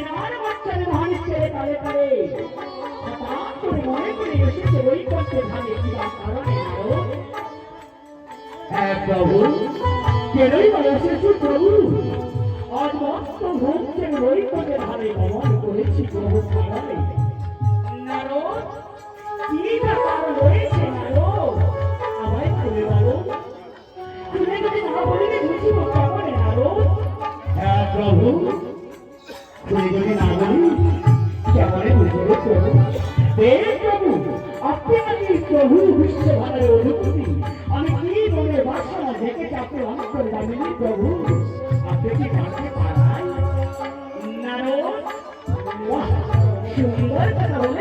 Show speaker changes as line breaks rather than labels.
মেনার বাচ্চার ধান ছেড়ে তালে তালে হঠাৎ করে মনে করে এসেছে ওই করতে ধানে কিবা কারণে নারদ। হ্যাঁ প্রভু, কেনই বা এসেছি প্রভু? আজ মস্ত ঘুম থেকে ওই করতে ধানে গমন করেছি প্রভু কারণে। নারদ, কি ব্যাপার রয়েছে নারদ? আমায় খুলে বলো। খুলে যদি না বলিলে বুঝিব কেমনে নারদ? হ্যাঁ প্রভু, খুলে যদি না বলি কেমনে বুঝিব প্রভু? হে প্রভু, আপনি আমি প্রভু বিশ্বভাবের অধিপতি। আমি কি মনে বাসনা দেখেছি আপনি অন্তর দামিনী প্রভু। আপনি কি জানতে পারেন নারদ? সুন্দর কথা বলে